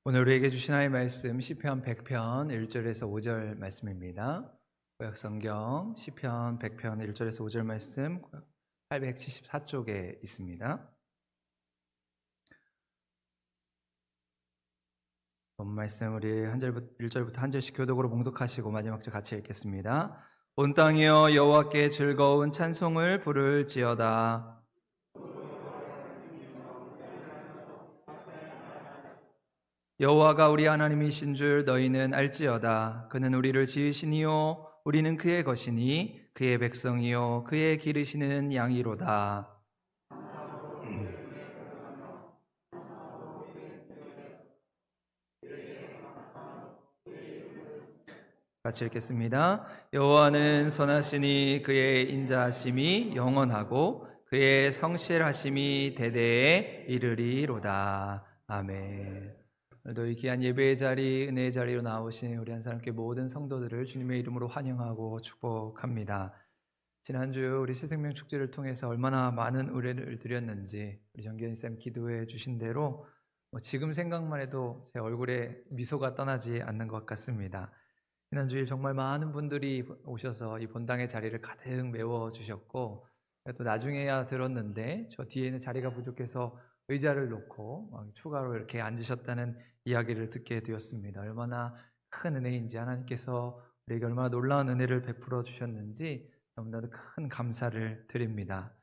오늘 우리에게 주신 하나님의 말씀 시편 100편 1절에서 5절 말씀입니다. 구약성경 시편 100편 1절에서 5절 말씀 874쪽에 있습니다. 본 말씀 우리 1절부터 한 절씩 교독으로 봉독하시고 마지막 절 같이 읽겠습니다. 온 땅이여 여호와께 즐거운 찬송을 부를지어다. 여호와가 우리 하나님이신 줄 너희는 알지어다. 그는 우리를 지으시니요 우리는 그의 것이니 그의 백성이요 그의 기르시는 양이로다. 같이 읽겠습니다. 여호와는 선하시니 그의 인자하심이 영원하고 그의 성실하심이 대대에 이르리로다. 아멘. 오늘도 이 귀한 예배의 자리, 은혜의 자리로 나오신 우리 한 사람께 모든 성도들을 주님의 이름으로 환영하고 축복합니다. 지난주 우리 새생명 축제를 통해서 얼마나 많은 의뢰를 드렸는지 우리 정기현쌤 기도해 주신 대로 지금 생각만 해도 제 얼굴에 미소가 떠나지 않는 것 같습니다. 지난주일 정말 많은 분들이 오셔서 이 본당의 자리를 가득 메워주셨고, 또 나중에야 들었는데 저 뒤에는 자리가 부족해서 의자를 놓고 추가로 이렇게 앉으셨다는 이야기를 듣게 되었습니다. 얼마나 큰 은혜인지, 하나님께서 우리에게 얼마나 놀라운 은혜를 베풀어 주셨는지 너무나도 큰 감사를 드립니다.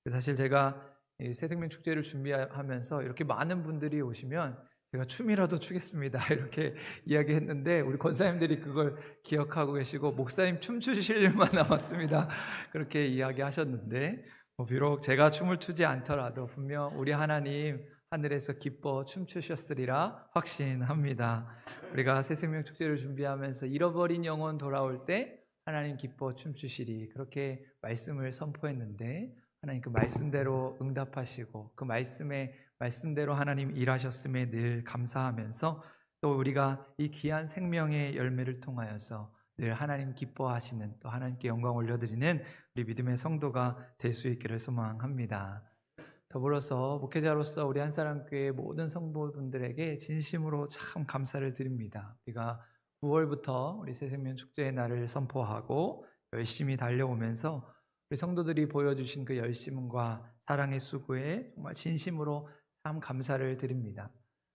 사실 제가 새생명 축제를 준비하면서 이렇게 많은 분들이 오시면 제가 춤이라도 추겠습니다 이렇게 이야기했는데 우리 권사님들이 그걸 기억하고 계시고 목사님 춤추실 일만 남았습니다 그렇게 이야기하셨는데 비록 제가 춤을 추지 않더라도 분명 우리 하나님 하늘에서 기뻐 춤추셨으리라 확신합니다. 우리가 새생명 축제를 준비하면서 잃어버린 영혼 돌아올 때 하나님 기뻐 춤추시리 그렇게 말씀을 선포했는데 하나님 그 말씀대로 응답하시고 그 말씀대로 하나님 일하셨음에 늘 감사하면서 또 우리가 이 귀한 생명의 열매를 통하여서 늘 하나님 기뻐하시는 또 하나님께 영광 올려드리는 우리 믿음의 성도가 될 수 있기를 소망합니다. 더불어서 목회자로서 우리 한사람교회 모든 성도분들에게 진심으로 참 감사를 드립니다. 우리가 9월부터 우리 새생명 축제의 날을 선포하고 열심히 달려오면서 우리 성도들이 보여주신 그 열심과 사랑의 수고에 정말 진심으로 참 감사를 드립니다.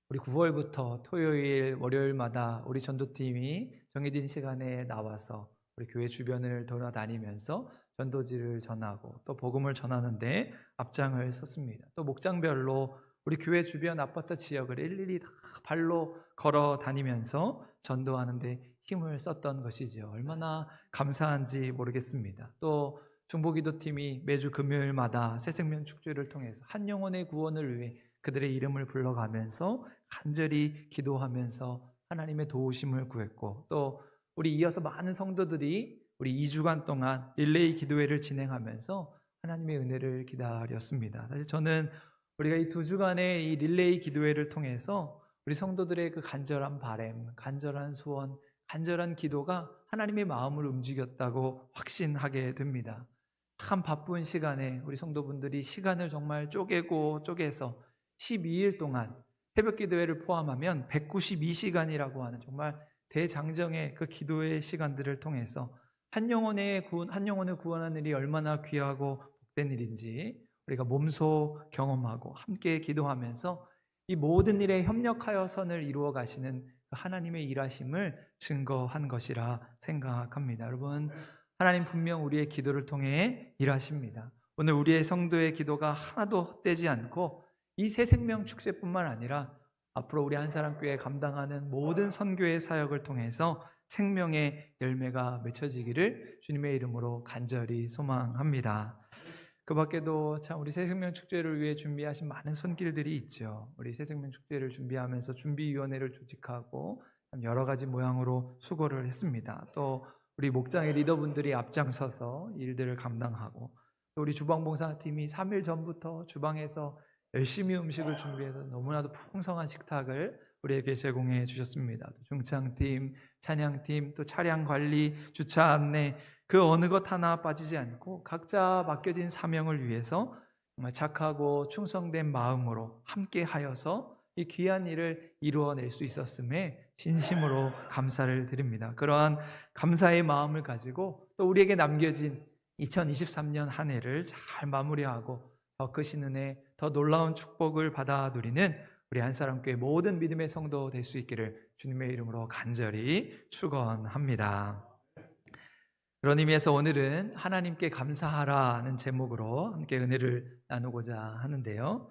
우리 9월부터 토요일, 월요일마다 우리 전도팀이 정해진 시간에 나와서 우리 교회 주변을 돌아다니면서 전도지를 전하고 또 복음을 전하는데 앞장을 섰습니다. 또 목장별로 우리 교회 주변 아파트 지역을 일일이 다 발로 걸어 다니면서 전도하는데 힘을 썼던 것이죠. 얼마나 감사한지 모르겠습니다. 또 중보기도팀이 매주 금요일마다 새생명 축제를 통해서 한 영혼의 구원을 위해 그들의 이름을 불러가면서 간절히 기도하면서 하나님의 도우심을 구했고 또 우리 이어서 많은 성도들이 우리 2주간 동안 릴레이 기도회를 진행하면서 하나님의 은혜를 기다렸습니다. 사실 저는 우리가 이 2주간의 이 릴레이 기도회를 통해서 우리 성도들의 그 간절한 바람, 간절한 소원, 간절한 기도가 하나님의 마음을 움직였다고 확신하게 됩니다. 참 바쁜 시간에 우리 성도분들이 시간을 정말 쪼개서 12일 동안 새벽 기도회를 포함하면 192시간이라고 하는 정말 대장정의 그 기도의 시간들을 통해서 한 영혼을 구원하는 일이 얼마나 귀하고 복된 일인지 우리가 몸소 경험하고 함께 기도하면서 이 모든 일에 협력하여 선을 이루어 가시는 하나님의 일하심을 증거한 것이라 생각합니다. 여러분, 하나님 분명 우리의 기도를 통해 일하십니다. 오늘 우리의 성도의 기도가 하나도 헛되지 않고 이 새생명 축제뿐만 아니라 앞으로 우리 한사람교회 감당하는 모든 선교의 사역을 통해서 생명의 열매가 맺혀지기를 주님의 이름으로 간절히 소망합니다. 그 밖에도 참 우리 새생명 축제를 위해 준비하신 많은 손길들이 있죠. 우리 새생명 축제를 준비하면서 준비위원회를 조직하고 여러 가지 모양으로 수고를 했습니다. 또 우리 목장의 리더분들이 앞장서서 일들을 감당하고 또 우리 주방봉사팀이 3일 전부터 주방에서 열심히 음식을 준비해서 너무나도 풍성한 식탁을 우리에게 제공해 주셨습니다. 중창팀, 찬양팀, 또 차량 관리, 주차 안내 그 어느 것 하나 빠지지 않고 각자 맡겨진 사명을 위해서 정말 착하고 충성된 마음으로 함께 하여서 이 귀한 일을 이루어낼 수 있었음에 진심으로 감사를 드립니다. 그러한 감사의 마음을 가지고 또 우리에게 남겨진 2023년 한 해를 잘 마무리하고 더 크신 은혜, 더 놀라운 축복을 받아 누리는 우리 한사람교회 모든 믿음의 성도 될 수 있기를 주님의 이름으로 간절히 축원합니다. 그런 의미에서 오늘은 하나님께 감사하라는 제목으로 함께 은혜를 나누고자 하는데요.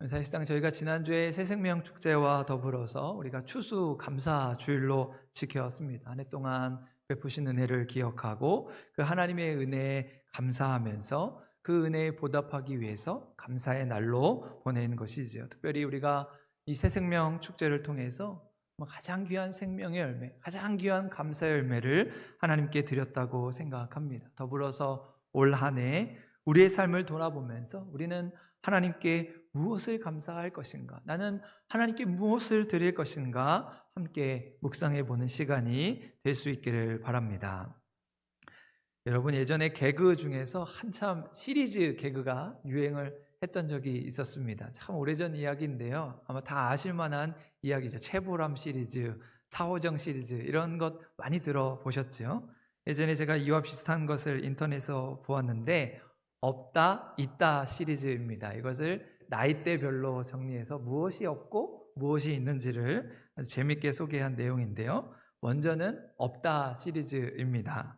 사실상 저희가 지난주에 새생명 축제와 더불어서 우리가 추수 감사 주일로 지켰습니다. 한 해 동안 베푸신 은혜를 기억하고 그 하나님의 은혜에 감사하면서 그 은혜에 보답하기 위해서 감사의 날로 보내는 것이지요. 특별히 우리가 이 새생명 축제를 통해서 가장 귀한 생명의 열매, 가장 귀한 감사의 열매를 하나님께 드렸다고 생각합니다. 더불어서 올 한 해 우리의 삶을 돌아보면서 우리는 하나님께 무엇을 감사할 것인가, 나는 하나님께 무엇을 드릴 것인가 함께 묵상해 보는 시간이 될 수 있기를 바랍니다. 여러분, 예전에 개그 중에서 한참 시리즈 개그가 유행을 했던 적이 있었습니다. 참 오래전 이야기인데요. 아마 다 아실 만한 이야기죠. 최보람 시리즈, 사호정 시리즈 이런 것 많이 들어보셨죠? 예전에 제가 이와 비슷한 것을 인터넷에서 보았는데 없다, 있다 시리즈입니다. 이것을 나이대별로 정리해서 무엇이 없고 무엇이 있는지를 아주 재밌게 소개한 내용인데요. 먼저는 없다 시리즈입니다.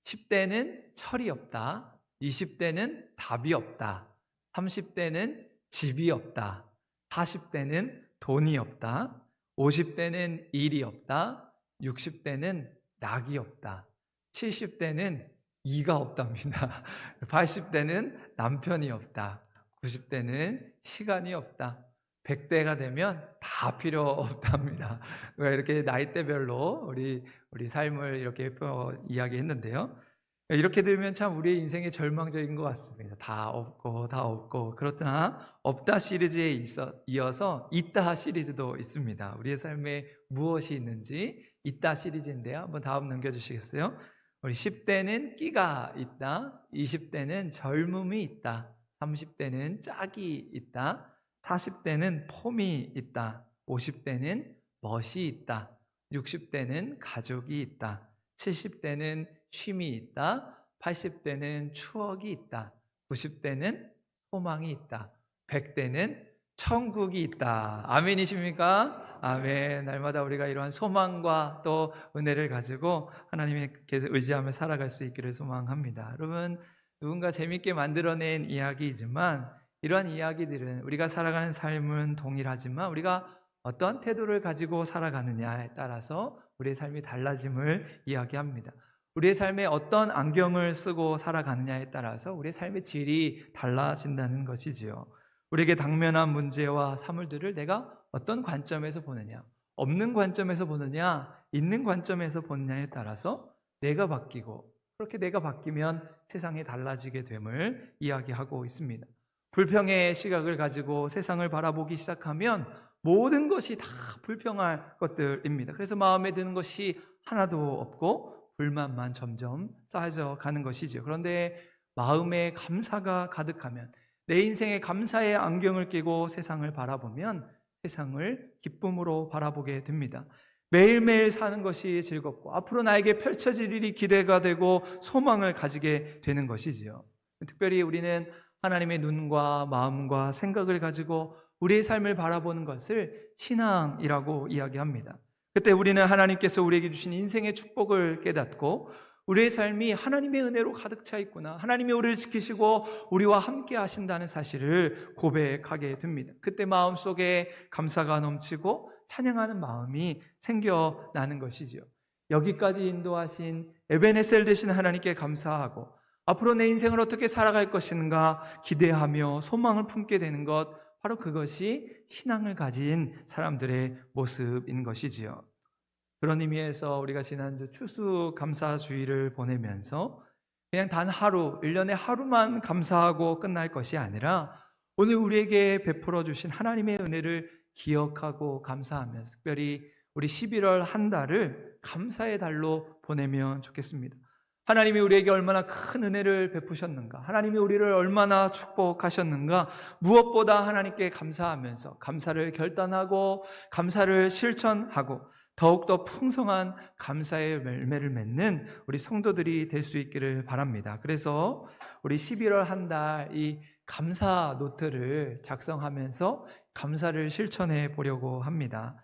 10대는 철이 없다, 20대는 답이 없다, 30대는 집이 없다, 40대는 돈이 없다, 50대는 일이 없다, 60대는 낙이 없다, 70대는 이가 없답니다. 80대는 남편이 없다, 90대는 시간이 없다, 100대가 되면 다 필요 없답니다. 이렇게 나이대별로 우리 삶을 이렇게 이야기했는데요. 이렇게 들으면 참 우리의 인생이 절망적인 것 같습니다. 다 없고. 그렇구나. 없다 시리즈에 이어서 있다 시리즈도 있습니다. 우리의 삶에 무엇이 있는지 있다 시리즈인데요. 한번 다음 넘겨주시겠어요? 우리 10대는 끼가 있다, 20대는 젊음이 있다, 30대는 짝이 있다, 40대는 폼이 있다, 50대는 멋이 있다, 60대는 가족이 있다, 70대는 쉼이 있다, 80대는 추억이 있다, 90대는 소망이 있다, 100대는 천국이 있다. 아멘이십니까? 아멘. 날마다 우리가 이러한 소망과 또 은혜를 가지고 하나님께 의지하며 살아갈 수 있기를 소망합니다. 여러분, 누군가 재밌게 만들어낸 이야기이지만 이러한 이야기들은 우리가 살아가는 삶은 동일하지만 우리가 어떤 태도를 가지고 살아가느냐에 따라서 우리의 삶이 달라짐을 이야기합니다. 우리의 삶에 어떤 안경을 쓰고 살아가느냐에 따라서 우리의 삶의 질이 달라진다는 것이지요. 우리에게 당면한 문제와 사물들을 내가 어떤 관점에서 보느냐, 없는 관점에서 보느냐, 있는 관점에서 보느냐에 따라서 내가 바뀌고, 그렇게 내가 바뀌면 세상이 달라지게 됨을 이야기하고 있습니다. 불평의 시각을 가지고 세상을 바라보기 시작하면 모든 것이 다 불평할 것들입니다. 그래서 마음에 드는 것이 하나도 없고 불만만 점점 쌓여져 가는 것이죠. 그런데 마음에 감사가 가득하면, 내 인생에 감사의 안경을 끼고 세상을 바라보면 세상을 기쁨으로 바라보게 됩니다. 매일매일 사는 것이 즐겁고 앞으로 나에게 펼쳐질 일이 기대가 되고 소망을 가지게 되는 것이지요. 특별히 우리는 하나님의 눈과 마음과 생각을 가지고 우리의 삶을 바라보는 것을 신앙이라고 이야기합니다. 그때 우리는 하나님께서 우리에게 주신 인생의 축복을 깨닫고 우리의 삶이 하나님의 은혜로 가득 차 있구나, 하나님이 우리를 지키시고 우리와 함께 하신다는 사실을 고백하게 됩니다. 그때 마음속에 감사가 넘치고 찬양하는 마음이 생겨나는 것이지요. 여기까지 인도하신 에베네셀 되신 하나님께 감사하고 앞으로 내 인생을 어떻게 살아갈 것인가 기대하며 소망을 품게 되는 것, 바로 그것이 신앙을 가진 사람들의 모습인 것이지요. 그런 의미에서 우리가 지난주 추수감사주의를 보내면서 그냥 단 하루, 1년에 하루만 감사하고 끝날 것이 아니라 오늘 우리에게 베풀어 주신 하나님의 은혜를 기억하고 감사하면서 특별히 우리 11월 한 달을 감사의 달로 보내면 좋겠습니다. 하나님이 우리에게 얼마나 큰 은혜를 베푸셨는가, 하나님이 우리를 얼마나 축복하셨는가, 무엇보다 하나님께 감사하면서 감사를 결단하고 감사를 실천하고 더욱더 풍성한 감사의 열매를 맺는 우리 성도들이 될 수 있기를 바랍니다. 그래서 우리 11월 한 달 이 감사 노트를 작성하면서 감사를 실천해 보려고 합니다.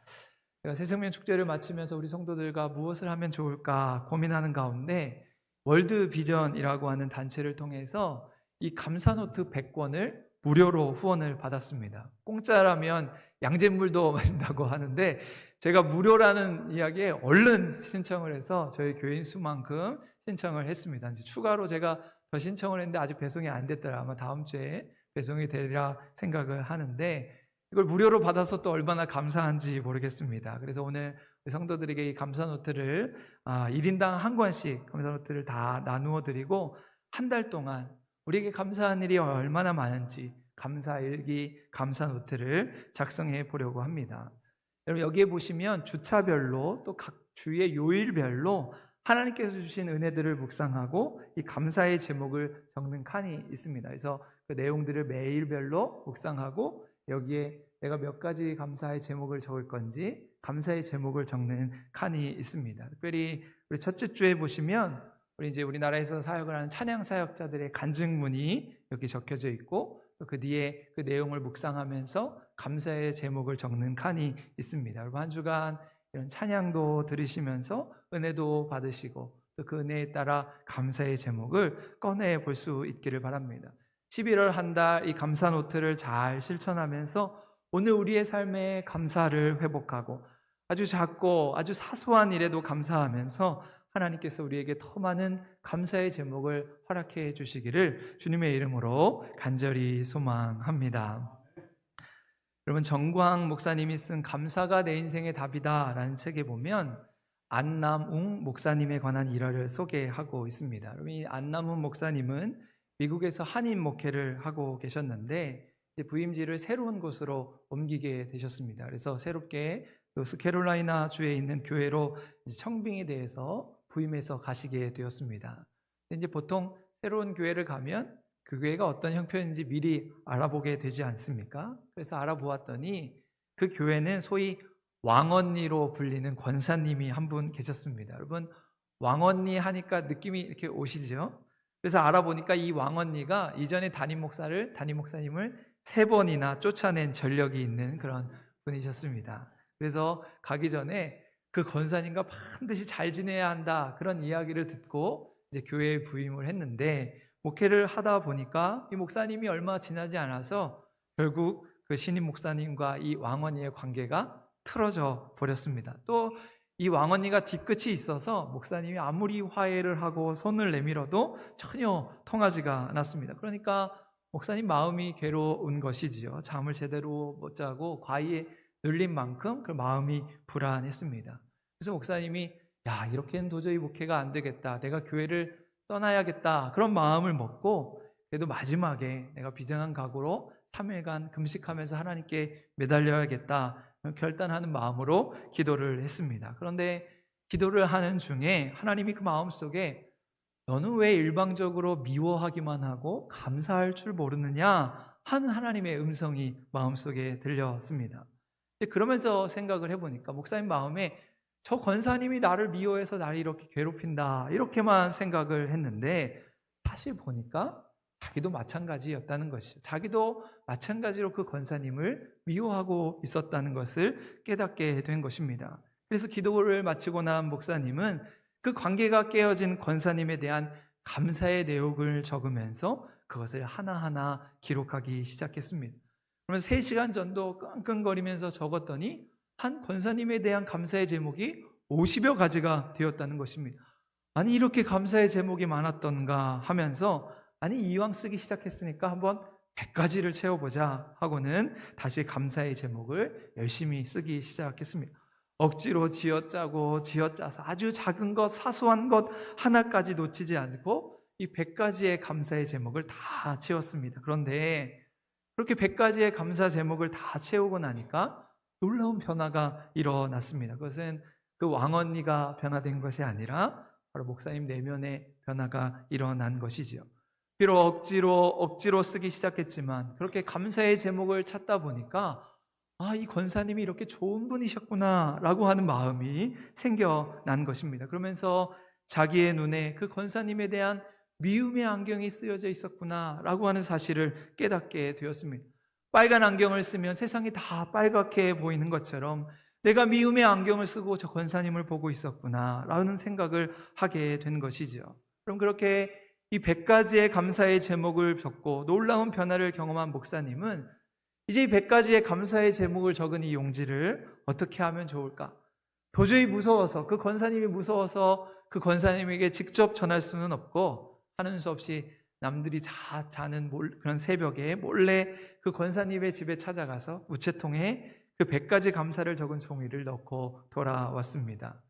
제가 새생명 축제를 마치면서 우리 성도들과 무엇을 하면 좋을까 고민하는 가운데 월드 비전이라고 하는 단체를 통해서 이 감사 노트 100권을 무료로 후원을 받았습니다. 공짜라면 양잿물도 마신다고 하는데 제가 무료라는 이야기에 얼른 신청을 해서 저희 교인 수만큼 신청을 했습니다. 이제 추가로 제가 더 신청을 했는데 아직 배송이 안 됐더라. 아마 다음 주에 배송이 되리라 생각을 하는데 이걸 무료로 받아서 또 얼마나 감사한지 모르겠습니다. 그래서 오늘 성도들에게 이 감사 노트를 1인당 한 권씩 감사 노트를 다 나누어 드리고 한 달 동안 우리에게 감사한 일이 얼마나 많은지 감사 일기, 감사 노트를 작성해 보려고 합니다. 여러분 여기에 보시면 주차별로 또 각 주의 요일별로 하나님께서 주신 은혜들을 묵상하고 이 감사의 제목을 적는 칸이 있습니다. 그래서 그 내용들을 매일별로 묵상하고 여기에 내가 몇 가지 감사의 제목을 적을 건지 감사의 제목을 적는 칸이 있습니다. 특별히 우리 첫째 주에 보시면 우리 이제 우리나라에서 사역을 하는 찬양 사역자들의 간증문이 여기 적혀져 있고 또 그 뒤에 그 내용을 묵상하면서 감사의 제목을 적는 칸이 있습니다. 여러분 한 주간 이런 찬양도 들으시면서 은혜도 받으시고 또 그 은혜에 따라 감사의 제목을 꺼내 볼 수 있기를 바랍니다. 11월 한 달 이 감사 노트를 잘 실천하면서 오늘 우리의 삶에 감사를 회복하고 아주 작고 아주 사소한 일에도 감사하면서 하나님께서 우리에게 더 많은 감사의 제목을 허락해 주시기를 주님의 이름으로 간절히 소망합니다. 여러분 정광 목사님이 쓴 감사가 내 인생의 답이다 라는 책에 보면 안남웅 목사님에 관한 일화를 소개하고 있습니다. 여러분 이 안남웅 목사님은 미국에서 한인 목회를 하고 계셨는데 부임지를 새로운 곳으로 옮기게 되셨습니다. 그래서 새롭게 노스캐롤라이나 주에 있는 교회로 청빙이 돼서 부임해서 가시게 되었습니다. 이제 보통 새로운 교회를 가면 그 교회가 어떤 형편인지 미리 알아보게 되지 않습니까? 그래서 알아보았더니 그 교회는 소위 왕언니로 불리는 권사님이 한 분 계셨습니다. 여러분 왕언니 하니까 느낌이 이렇게 오시죠? 그래서 알아보니까 이 왕언니가 이전에 담임 목사님을 3번이나 쫓아낸 전력이 있는 그런 분이셨습니다. 그래서 가기 전에 그 권사님과 반드시 잘 지내야 한다 그런 이야기를 듣고 이제 교회에 부임을 했는데 목회를 하다 보니까 이 목사님이 얼마 지나지 않아서 결국 그 신임 목사님과 이 왕언니의 관계가 틀어져 버렸습니다. 또 이 왕언니가 뒤끝이 있어서 목사님이 아무리 화해를 하고 손을 내밀어도 전혀 통하지가 않았습니다. 그러니까 목사님 마음이 괴로운 것이지요. 잠을 제대로 못 자고 과의에 눌린 만큼 그 마음이 불안했습니다. 그래서 목사님이 이렇게는 도저히 목회가 안 되겠다. 내가 교회를 떠나야겠다. 그런 마음을 먹고 그래도 마지막에 내가 비장한 각오로 3일간 금식하면서 하나님께 매달려야겠다. 결단하는 마음으로 기도를 했습니다. 그런데 기도를 하는 중에 하나님이 그 마음속에 너는 왜 일방적으로 미워하기만 하고 감사할 줄 모르느냐 하는 하나님의 음성이 마음속에 들렸습니다. 그러면서 생각을 해보니까 목사님 마음에 저 권사님이 나를 미워해서 나를 이렇게 괴롭힌다 이렇게만 생각을 했는데 사실 보니까 자기도 마찬가지였다는 것이죠. 자기도 마찬가지로 그 권사님을 미워하고 있었다는 것을 깨닫게 된 것입니다. 그래서 기도를 마치고 난 목사님은 그 관계가 깨어진 권사님에 대한 감사의 내용을 적으면서 그것을 하나하나 기록하기 시작했습니다. 그러면 3시간 전도 끙끙거리면서 적었더니 한 권사님에 대한 감사의 제목이 50여 가지가 되었다는 것입니다. 아니 이렇게 감사의 제목이 많았던가 하면서 아니 이왕 쓰기 시작했으니까 한번 100가지를 채워보자 하고는 다시 감사의 제목을 열심히 쓰기 시작했습니다. 억지로 쥐어짜고 쥐어짜서 아주 작은 것 사소한 것 하나까지 놓치지 않고 이 100가지의 감사의 제목을 다 채웠습니다. 그런데 그렇게 100가지의 감사 제목을 다 채우고 나니까 놀라운 변화가 일어났습니다. 그것은 그 왕언니가 변화된 것이 아니라 바로 목사님 내면의 변화가 일어난 것이지요. 비록 억지로 쓰기 시작했지만 그렇게 감사의 제목을 찾다 보니까 이 권사님이 이렇게 좋은 분이셨구나 라고 하는 마음이 생겨난 것입니다. 그러면서 자기의 눈에 그 권사님에 대한 미움의 안경이 쓰여져 있었구나 라고 하는 사실을 깨닫게 되었습니다. 빨간 안경을 쓰면 세상이 다 빨갛게 보이는 것처럼 내가 미움의 안경을 쓰고 저 권사님을 보고 있었구나 라는 생각을 하게 된 것이죠. 그럼 그렇게 이 100가지의 감사의 제목을 적고 놀라운 변화를 경험한 목사님은 이제 이 100가지의 감사의 제목을 적은 이 용지를 어떻게 하면 좋을까? 도저히 무서워서, 그 권사님이 무서워서 그 권사님에게 직접 전할 수는 없고 하는 수 없이 남들이 자는 그런 새벽에 몰래 그 권사님의 집에 찾아가서 우체통에 그 100가지 감사를 적은 종이를 넣고 돌아왔습니다.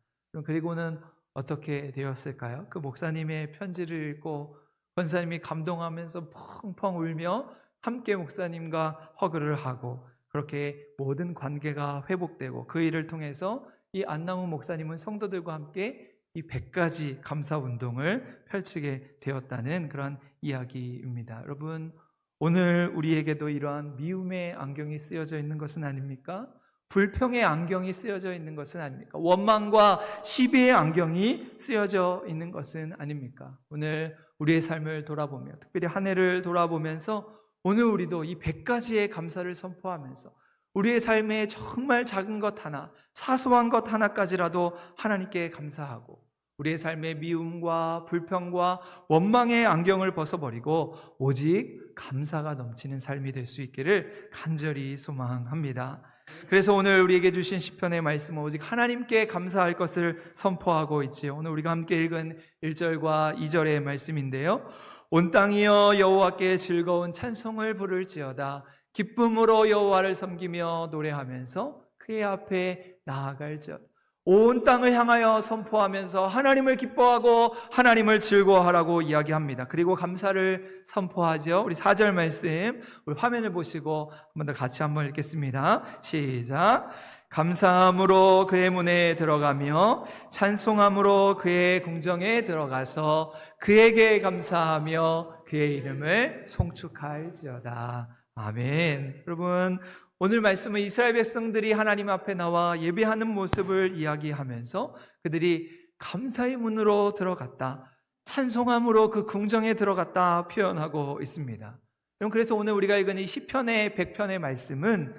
그리고는 어떻게 되었을까요? 그 목사님의 편지를 읽고 권사님이 감동하면서 펑펑 울며 함께 목사님과 허그를 하고 그렇게 모든 관계가 회복되고 그 일을 통해서 이 안남훈 목사님은 성도들과 함께 이 100가지 감사 운동을 펼치게 되었다는 그런 이야기입니다. 여러분, 오늘 우리에게도 이러한 미움의 안경이 쓰여져 있는 것은 아닙니까? 불평의 안경이 쓰여져 있는 것은 아닙니까? 원망과 시비의 안경이 쓰여져 있는 것은 아닙니까? 오늘 우리의 삶을 돌아보며, 특별히 한 해를 돌아보면서 오늘 우리도 이 100가지의 감사를 선포하면서 우리의 삶에 정말 작은 것 하나, 사소한 것 하나까지라도 하나님께 감사하고 우리의 삶의 미움과 불평과 원망의 안경을 벗어버리고 오직 감사가 넘치는 삶이 될 수 있기를 간절히 소망합니다. 그래서 오늘 우리에게 주신 시편의 말씀은 오직 하나님께 감사할 것을 선포하고 있지요. 오늘 우리가 함께 읽은 1절과 2절의 말씀인데요. 온 땅이여 여호와께 즐거운 찬송을 부를지어다. 기쁨으로 여호와를 섬기며 노래하면서 그의 앞에 나아갈지어다. 온 땅을 향하여 선포하면서 하나님을 기뻐하고 하나님을 즐거워하라고 이야기합니다. 그리고 감사를 선포하죠. 우리 4절 말씀 우리 화면을 보시고 한 번 더 같이 한번 읽겠습니다. 시작. 감사함으로 그의 문에 들어가며 찬송함으로 그의 궁정에 들어가서 그에게 감사하며 그의 이름을 송축할지어다. 아멘. 여러분, 오늘 말씀은 이스라엘 백성들이 하나님 앞에 나와 예배하는 모습을 이야기하면서 그들이 감사의 문으로 들어갔다, 찬송함으로 그 궁정에 들어갔다 표현하고 있습니다. 그래서 오늘 우리가 읽은 이 시편의 100편의 말씀은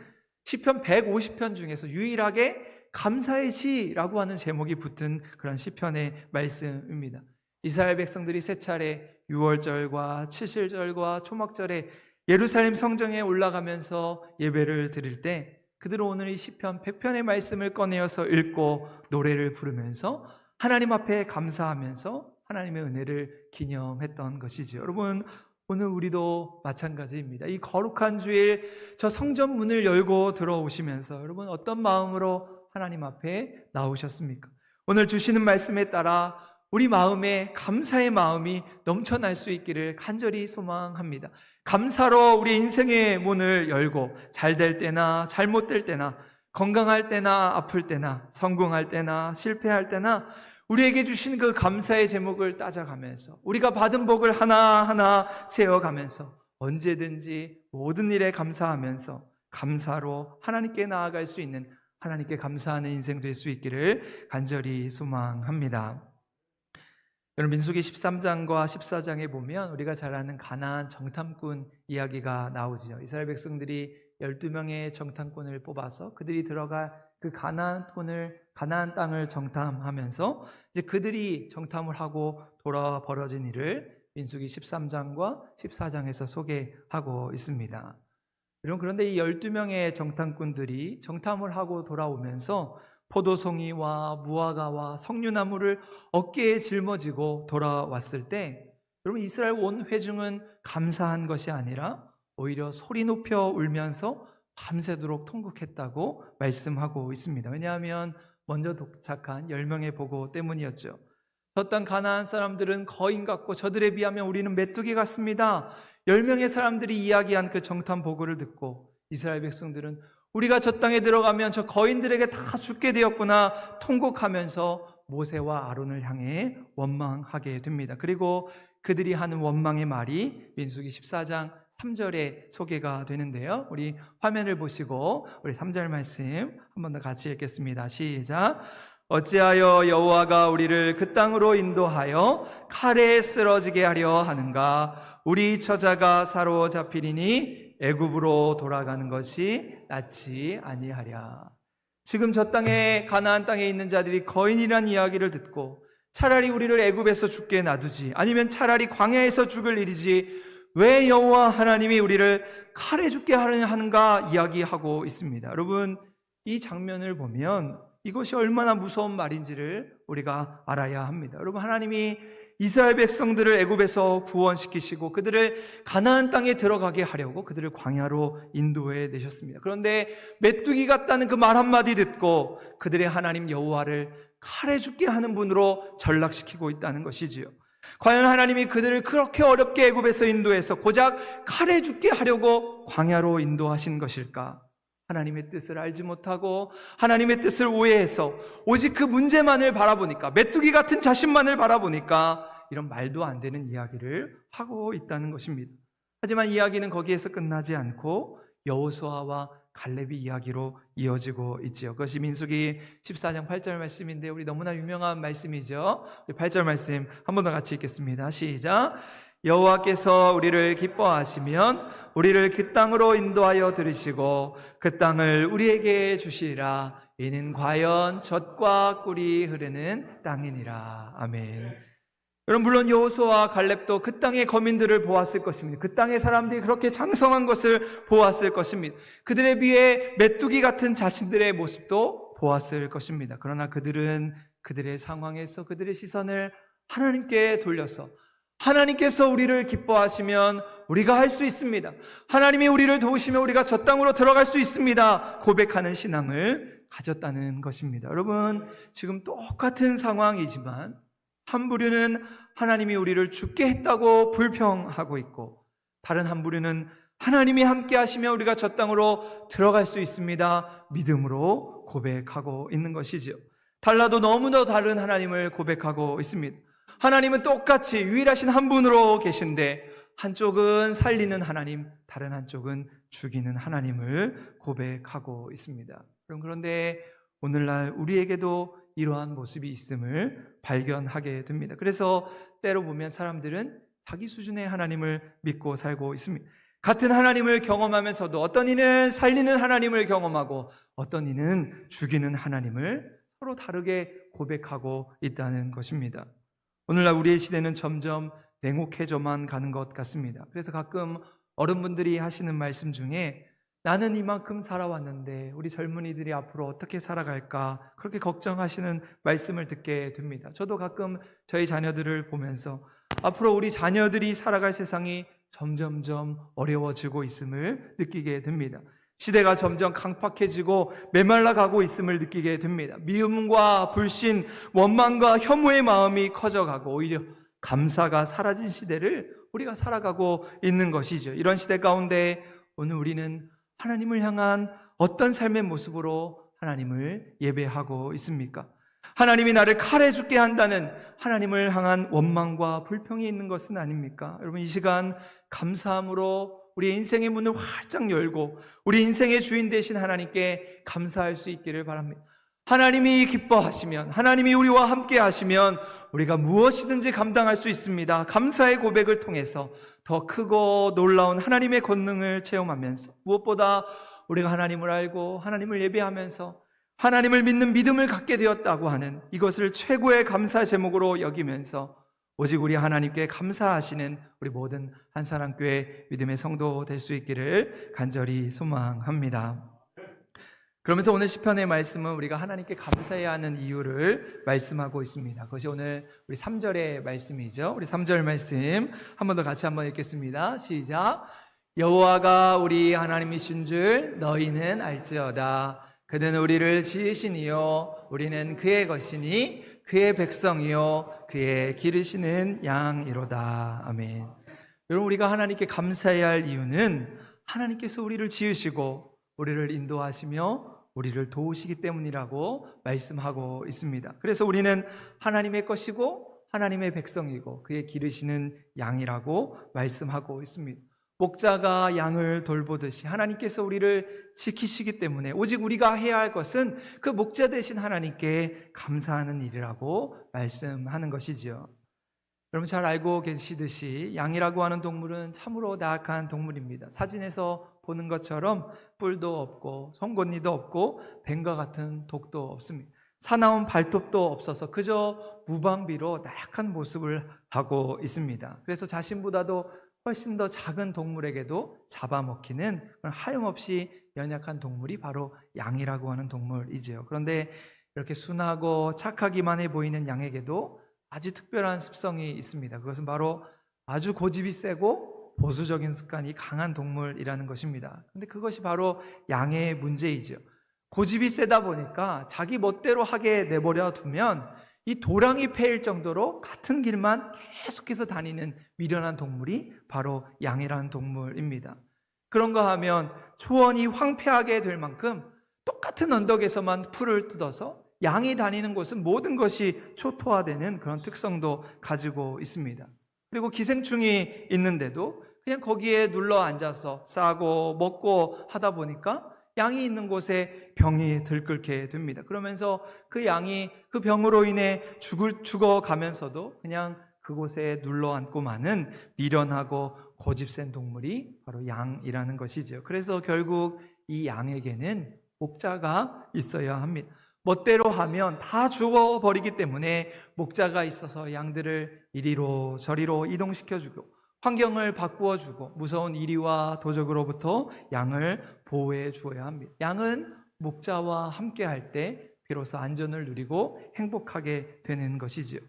시편 150편 중에서 유일하게 감사의 시라고 하는 제목이 붙은 그런 시편의 말씀입니다. 이스라엘 백성들이 세 차례 6월절과 7실절과 초막절에 예루살렘 성전에 올라가면서 예배를 드릴 때 그들은 오늘 이 시편 100편의 말씀을 꺼내어서 읽고 노래를 부르면서 하나님 앞에 감사하면서 하나님의 은혜를 기념했던 것이죠. 여러분, 오늘 우리도 마찬가지입니다. 이 거룩한 주일 저 성전 문을 열고 들어오시면서 여러분 어떤 마음으로 하나님 앞에 나오셨습니까? 오늘 주시는 말씀에 따라 우리 마음에 감사의 마음이 넘쳐날 수 있기를 간절히 소망합니다. 감사로 우리 인생의 문을 열고 잘 될 때나 잘못될 때나 건강할 때나 아플 때나 성공할 때나 실패할 때나 우리에게 주신 그 감사의 제목을 따져가면서 우리가 받은 복을 하나하나 세워가면서 언제든지 모든 일에 감사하면서 감사로 하나님께 나아갈 수 있는, 하나님께 감사하는 인생 될 수 있기를 간절히 소망합니다. 여러분, 민수기 13장과 14장에 보면 우리가 잘 아는 가나안 정탐꾼 이야기가 나오죠. 이스라엘 백성들이 12명의 정탐꾼을 뽑아서 그들이 들어갈 그 가나안 땅을 정탐하면서 이제 그들이 정탐을 하고 돌아와 벌어진 일을 민수기 13장과 14장에서 소개하고 있습니다. 여러분, 그런데 이 12명의 정탐꾼들이 정탐을 하고 돌아오면서 포도송이와 무화과와 석류나무를 어깨에 짊어지고 돌아왔을 때 여러분, 이스라엘 온 회중은 감사한 것이 아니라 오히려 소리 높여 울면서 밤새도록 통곡했다고 말씀하고 있습니다. 왜냐하면 먼저 도착한 10명의 보고 때문이었죠. 저 땅 가나안 사람들은 거인 같고 저들에 비하면 우리는 메뚜기 같습니다. 10명의 사람들이 이야기한 그 정탐 보고를 듣고 이스라엘 백성들은 우리가 저 땅에 들어가면 저 거인들에게 다 죽게 되었구나 통곡하면서 모세와 아론을 향해 원망하게 됩니다. 그리고 그들이 하는 원망의 말이 민수기 14장 3절에 소개가 되는데요. 우리 화면을 보시고 우리 3절 말씀 한 번 더 같이 읽겠습니다. 시작. 어찌하여 여호와가 우리를 그 땅으로 인도하여 칼에 쓰러지게 하려 하는가? 우리 처자가 사로잡히리니 애굽으로 돌아가는 것이 낫지 아니하랴. 지금 저 땅에, 가나안 땅에 있는 자들이 거인이란 이야기를 듣고 차라리 우리를 애굽에서 죽게 놔두지, 아니면 차라리 광야에서 죽을 일이지 왜 여호와 하나님이 우리를 칼에 죽게 하는가 이야기하고 있습니다. 여러분, 이 장면을 보면 이것이 얼마나 무서운 말인지를 우리가 알아야 합니다. 여러분, 하나님이 이스라엘 백성들을 애굽에서 구원시키시고 그들을 가나안 땅에 들어가게 하려고 그들을 광야로 인도해 내셨습니다. 그런데 메뚜기 같다는 그 말 한마디 듣고 그들의 하나님 여호와를 칼에 죽게 하는 분으로 전락시키고 있다는 것이지요. 과연 하나님이 그들을 그렇게 어렵게 애굽에서 인도해서 고작 칼에 죽게 하려고 광야로 인도하신 것일까? 하나님의 뜻을 알지 못하고 하나님의 뜻을 오해해서 오직 그 문제만을 바라보니까, 메뚜기 같은 자신만을 바라보니까 이런 말도 안 되는 이야기를 하고 있다는 것입니다. 하지만 이야기는 거기에서 끝나지 않고 여호수아와 갈렙의 이야기로 이어지고 있지요. 그것이 민수기 14장 8절 말씀인데 우리 너무나 유명한 말씀이죠. 8절 말씀 한 번 더 같이 읽겠습니다. 시작. 여호와께서 우리를 기뻐하시면 우리를 그 땅으로 인도하여 들으시고 그 땅을 우리에게 주시리라. 이는 과연 젖과 꿀이 흐르는 땅이니라. 아멘. 여러분, 물론 여호수아와 갈렙도 그 땅의 거민들을 보았을 것입니다. 그 땅의 사람들이 그렇게 장성한 것을 보았을 것입니다. 그들에 비해 메뚜기 같은 자신들의 모습도 보았을 것입니다. 그러나 그들은 그들의 상황에서 그들의 시선을 하나님께 돌려서 하나님께서 우리를 기뻐하시면 우리가 할 수 있습니다, 하나님이 우리를 도우시면 우리가 저 땅으로 들어갈 수 있습니다 고백하는 신앙을 가졌다는 것입니다. 여러분, 지금 똑같은 상황이지만 한 부류는 하나님이 우리를 죽게 했다고 불평하고 있고, 다른 한 부류는 하나님이 함께 하시면 우리가 저 땅으로 들어갈 수 있습니다 믿음으로 고백하고 있는 것이지요. 달라도 너무나 다른 하나님을 고백하고 있습니다. 하나님은 똑같이 유일하신 한 분으로 계신데 한쪽은 살리는 하나님, 다른 한쪽은 죽이는 하나님을 고백하고 있습니다. 그런데 오늘날 우리에게도 이러한 모습이 있음을 발견하게 됩니다. 그래서 때로 보면 사람들은 자기 수준의 하나님을 믿고 살고 있습니다. 같은 하나님을 경험하면서도 어떤 이는 살리는 하나님을 경험하고 어떤 이는 죽이는 하나님을 서로 다르게 고백하고 있다는 것입니다. 오늘날 우리의 시대는 점점 냉혹해져만 가는 것 같습니다. 그래서 가끔 어른분들이 하시는 말씀 중에 나는 이만큼 살아왔는데 우리 젊은이들이 앞으로 어떻게 살아갈까 그렇게 걱정하시는 말씀을 듣게 됩니다. 저도 가끔 저희 자녀들을 보면서 앞으로 우리 자녀들이 살아갈 세상이 점점점 어려워지고 있음을 느끼게 됩니다. 시대가 점점 강팍해지고 메말라 가고 있음을 느끼게 됩니다. 미움과 불신, 원망과 혐오의 마음이 커져가고 오히려 감사가 사라진 시대를 우리가 살아가고 있는 것이죠. 이런 시대 가운데 오늘 우리는 하나님을 향한 어떤 삶의 모습으로 하나님을 예배하고 있습니까? 하나님이 나를 칼에 죽게 한다는 하나님을 향한 원망과 불평이 있는 것은 아닙니까? 여러분, 이 시간 감사함으로 우리 인생의 문을 활짝 열고 우리 인생의 주인 되신 하나님께 감사할 수 있기를 바랍니다. 하나님이 기뻐하시면, 하나님이 우리와 함께 하시면 우리가 무엇이든지 감당할 수 있습니다. 감사의 고백을 통해서 더 크고 놀라운 하나님의 권능을 체험하면서 무엇보다 우리가 하나님을 알고 하나님을 예배하면서 하나님을 믿는 믿음을 갖게 되었다고 하는 이것을 최고의 감사 제목으로 여기면서 오직 우리 하나님께 감사하시는 우리 모든 한사랑교회 믿음의 성도 될 수 있기를 간절히 소망합니다. 그러면서 오늘 시편의 말씀은 우리가 하나님께 감사해야 하는 이유를 말씀하고 있습니다. 그것이 오늘 우리 3절의 말씀이죠. 우리 3절 말씀 한 번 더 같이 한번 읽겠습니다. 시작. 여호와가 우리 하나님이신 줄 너희는 알지어다. 그는 우리를 지으시니요 우리는 그의 것이니 그의 백성이요 그의 기르시는 양이로다. 아멘. 여러분, 우리가 하나님께 감사해야 할 이유는 하나님께서 우리를 지으시고 우리를 인도하시며 우리를 도우시기 때문이라고 말씀하고 있습니다. 그래서 우리는 하나님의 것이고 하나님의 백성이고 그의 기르시는 양이라고 말씀하고 있습니다. 목자가 양을 돌보듯이 하나님께서 우리를 지키시기 때문에 오직 우리가 해야 할 것은 그 목자 되신 하나님께 감사하는 일이라고 말씀하는 것이지요. 여러분 잘 알고 계시듯이 양이라고 하는 동물은 참으로 나약한 동물입니다. 사진에서 보는 것처럼 뿔도 없고 송곳니도 없고 뱀과 같은 독도 없습니다. 사나운 발톱도 없어서 그저 무방비로 나약한 모습을 하고 있습니다. 그래서 자신보다도 훨씬 더 작은 동물에게도 잡아먹히는 그런 하염없이 연약한 동물이 바로 양이라고 하는 동물이죠. 그런데 이렇게 순하고 착하기만 해 보이는 양에게도 아주 특별한 습성이 있습니다. 그것은 바로 아주 고집이 세고 보수적인 습관이 강한 동물이라는 것입니다. 근데 그것이 바로 양의 문제이죠. 고집이 세다 보니까 자기 멋대로 하게 내버려 두면 이 도랑이 패일 정도로 같은 길만 계속해서 다니는 미련한 동물이 바로 양이라는 동물입니다. 그런가 하면 초원이 황폐하게 될 만큼 똑같은 언덕에서만 풀을 뜯어서 양이 다니는 곳은 모든 것이 초토화되는 그런 특성도 가지고 있습니다. 그리고 기생충이 있는데도 그냥 거기에 눌러 앉아서 싸고 먹고 하다 보니까 양이 있는 곳에 병이 들끓게 됩니다. 그러면서 그 양이 그 병으로 인해 죽어가면서도 그냥 그곳에 눌러 앉고 마는 미련하고 고집센 동물이 바로 양이라는 것이죠. 그래서 결국 이 양에게는 목자가 있어야 합니다. 멋대로 하면 다 죽어버리기 때문에 목자가 있어서 양들을 이리로 저리로 이동시켜주고 환경을 바꾸어주고 무서운 이리와 도적으로부터 양을 보호해 주어야 합니다. 양은 목자와 함께 할 때 비로소 안전을 누리고 행복하게 되는 것이지요.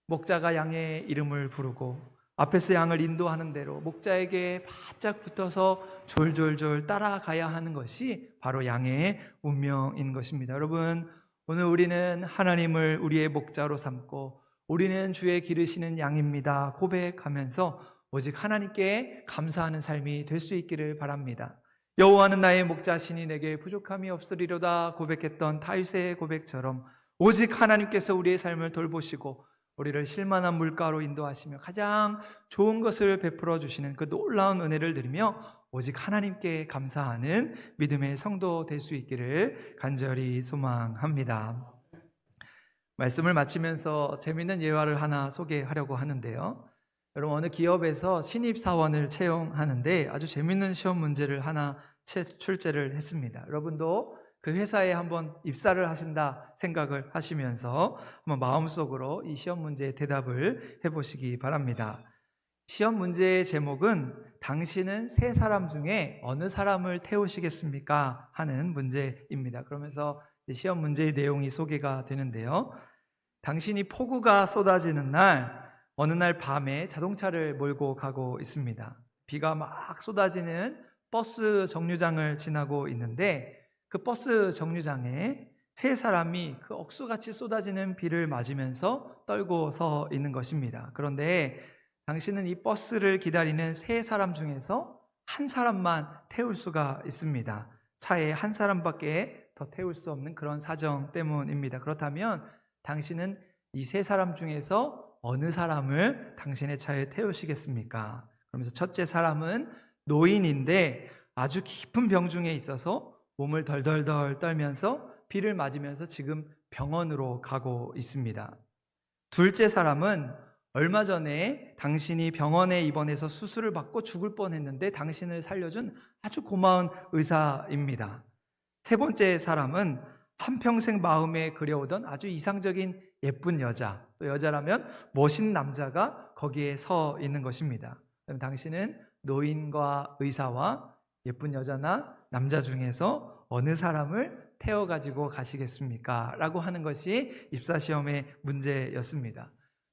목자가 양의 이름을 부르고 앞에서 양을 인도하는 대로 목자에게 바짝 붙어서 졸졸졸 따라가야 하는 것이 바로 양의 운명인 것입니다. 여러분, 오늘 우리는 하나님을 우리의 목자로 삼고 우리는 주의 기르시는 양입니다 고백하면서 오직 하나님께 감사하는 삶이 될 수 있기를 바랍니다. 여호와는 나의 목자시니 내게 부족함이 없으리로다 고백했던 다윗의 고백처럼 오직 하나님께서 우리의 삶을 돌보시고 우리를 쉴만한 물가로 인도하시며 가장 좋은 것을 베풀어 주시는 그 놀라운 은혜를 누리며 오직 하나님께 감사하는 믿음의 성도 될 수 있기를 간절히 소망합니다. 말씀을 마치면서 재미있는 예화를 하나 소개하려고 하는데요. 여러분, 어느 기업에서 신입사원을 채용하는데 아주 재미있는 시험 문제를 하나 출제를 했습니다. 여러분도 그 회사에 한번 입사를 하신다 생각을 하시면서 한번 마음속으로 이 시험 문제의 대답을 해보시기 바랍니다. 시험 문제의 제목은 당신은 세 사람 중에 어느 사람을 태우시겠습니까? 하는 문제입니다. 그러면서 시험 문제의 내용이 소개가 되는데요. 당신이 폭우가 쏟아지는 날 어느 날 밤에 자동차를 몰고 가고 있습니다. 비가 막 쏟아지는 버스 정류장을 지나고 있는데 그 버스 정류장에 세 사람이 그 억수같이 쏟아지는 비를 맞으면서 떨고 서 있는 것입니다. 그런데 당신은 이 버스를 기다리는 세 사람 중에서 한 사람만 태울 수가 있습니다. 차에 한 사람밖에 더 태울 수 없는 그런 사정 때문입니다. 그렇다면 당신은 이 세 사람 중에서 어느 사람을 당신의 차에 태우시겠습니까? 그러면서 첫째 사람은 노인인데 아주 깊은 병중에 있어서 몸을 덜덜덜 떨면서 비를 맞으면서 지금 병원으로 가고 있습니다. 둘째 사람은 얼마 전에 당신이 병원에 입원해서 수술을 받고 죽을 뻔했는데 당신을 살려준 아주 고마운 의사입니다. 세 번째 사람은 한평생 마음에 그려오던 아주 이상적인 예쁜 여자, 또 여자라면 멋있는 남자가 거기에 서 있는 것입니다. 그럼 당신은 노인과 의사와 예쁜 여자나 남자 중에서 어느 사람을 태워가지고 가시겠습니까? 라고 하는 것이 입사시험의 문제였습니다.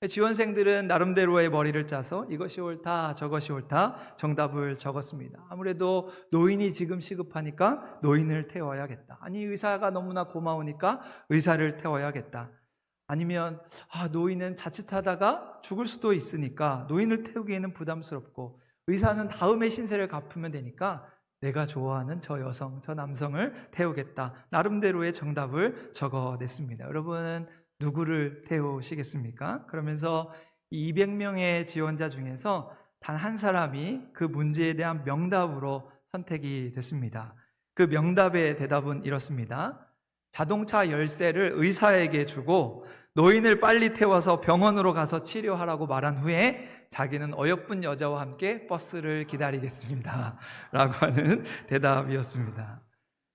지원생들은 나름대로의 머리를 짜서 이것이 옳다 저것이 옳다 정답을 적었습니다. 아무래도 노인이 지금 시급하니까 노인을 태워야겠다. 아니, 의사가 너무나 고마우니까 의사를 태워야겠다. 아니면 노인은 자칫하다가 죽을 수도 있으니까 노인을 태우기에는 부담스럽고 의사는 다음에 신세를 갚으면 되니까 내가 좋아하는 저 여성, 저 남성을 태우겠다. 나름대로의 정답을 적어냈습니다. 여러분은 누구를 태우시겠습니까? 그러면서 200명의 지원자 중에서 단 한 사람이 그 문제에 대한 명답으로 선택이 됐습니다. 그 명답의 대답은 이렇습니다. 자동차 열쇠를 의사에게 주고 노인을 빨리 태워서 병원으로 가서 치료하라고 말한 후에 자기는 어여쁜 여자와 함께 버스를 기다리겠습니다. 라고 하는 대답이었습니다.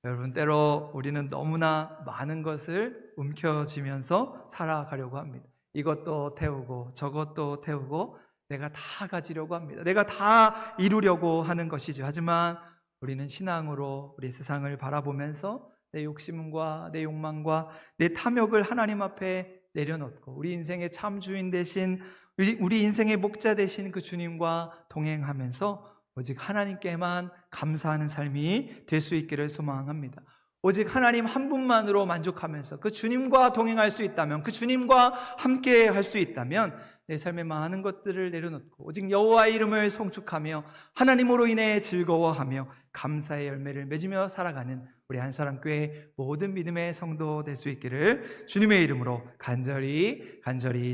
여러분, 때로 우리는 너무나 많은 것을 움켜쥐면서 살아가려고 합니다. 이것도 태우고 저것도 태우고 내가 다 가지려고 합니다. 내가 다 이루려고 하는 것이죠. 하지만 우리는 신앙으로 우리 세상을 바라보면서 내 욕심과 내 욕망과 내 탐욕을 하나님 앞에 내려놓고 우리 인생의 참 주인 되신, 우리 인생의 목자 되신 그 주님과 동행하면서 오직 하나님께만 감사하는 삶이 될 수 있기를 소망합니다. 오직 하나님 한 분만으로 만족하면서 그 주님과 동행할 수 있다면, 그 주님과 함께 할 수 있다면 내 삶의 많은 것들을 내려놓고 오직 여호와의 이름을 송축하며 하나님으로 인해 즐거워하며 감사의 열매를 맺으며 살아가는 우리 한사람교회 모든 믿음의 성도 될 수 있기를 주님의 이름으로 간절히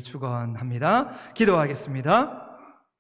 축원합니다. 기도하겠습니다.